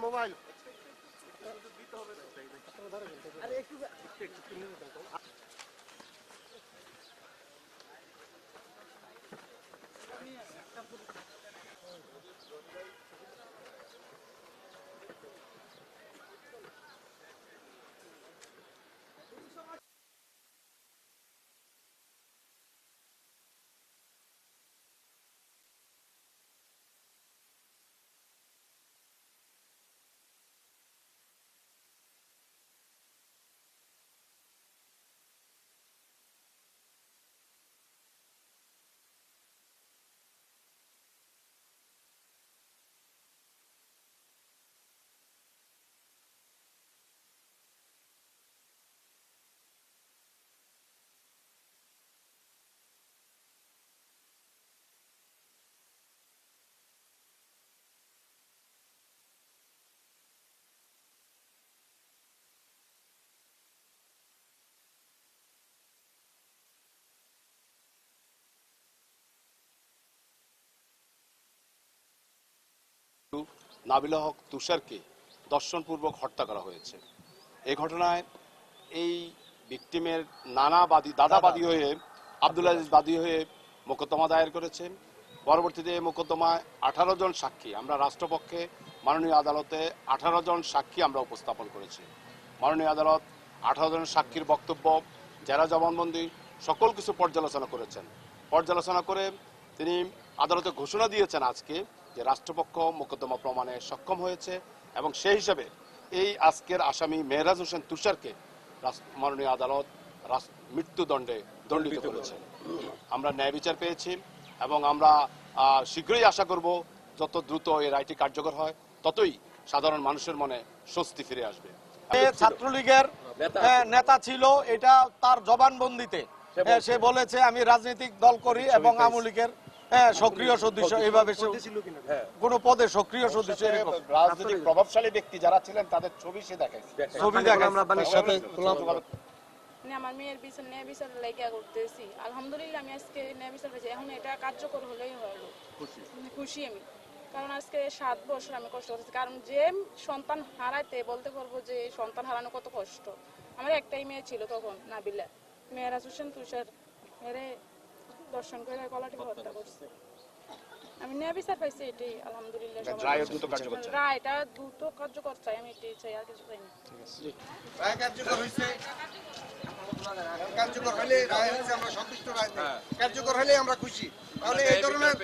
Mobile Nabila হক তুষারকে দর্শনপূর্বক হত্যা করা হয়েছে। এই ঘটনায় এই ভিকটিমের দাদাবাদী হয়ে আব্দুল আজিজ বাদী হয়ে মোকদ্দমা দায়ের করেছেন। পরবর্তীতে মোকদ্দমায় 18 জন সাক্ষী, আমরা রাষ্ট্রপক্ষে মাননীয় আদালতে 18 জন সাক্ষী আমরা উপস্থাপন করেছি। মাননীয় আদালত 18 জন সাক্ষীর বক্তব্য, যারা জবানবন্দি সকল কিছু পর্যালোচনা করেছেন। পর্যালোচনা করে তিনি আদালতে ঘোষণা দিয়েছেন আজকে যে রাষ্ট্রপক্ষ মোকদ্দমা প্রমাণে সক্ষম হয়েছে এবং সেই হিসাবে এই আজকের আসামি মেহরাজ হোসেন তুষারকে মাননীয় আদালত মৃত্যুদণ্ডে দণ্ডিত করেছে। আমরা ন্যায় বিচার পেয়েছি এবং আমরা শীঘ্রই আশা করব যত দ্রুত এই রায়টি কার্যকর হয় ততই সাধারণ মানুষের মনে স্বস্তি ফিরে আসবে। ছাত্রলীগের নেতা ছিল, এটা তার জবানবন্দিতে সে বলেছে আমি রাজনৈতিক দল করি এবং আওয়ামী লীগের সক্রিয় সদস্য, এইভাবে কোন পদে সক্রিয় সদস্য, রাজনৈতিক প্রভাবশালী ব্যক্তি যারা ছিলেন তাদের ছবি সে দেখায়, ছবি দেখায়। আমার মেয়ের বিচার ন্যায় বিচার লেগে করতেছি, আলহামদুলিল্লাহ আমি আজকে ন্যায় বিচার পেয়েছি। এখন এটা কার্যকর হলেই হলো খুশি আমি, কারণ আজকে 7 বছর আমি কষ্ট করতেছি। কারণ যে সন্তান হারাইতে বলতে পারবো যে সন্তান হারানো কত কষ্ট। আমার একটাই মেয়ে ছিল তখন, নাবিলা। মেহরাজ হোসেন তুষার মেরে দর্শন করে গলাটি হত্যা করছে। আমি ন্যায় বিচার পাইছি, এটাই আলহামদুলিল্লাহ। রায়টা দ্রুত কার্যকর চাই, আমি এটাই চাই, আর কিছু চাই না। রায় কার্যকর হয়েছে, কার্যকর হলে রায় হয়েছে আমরা সন্তুষ্ট, কার্যকর হলে আমরা খুশি। তাহলে এই ধরনের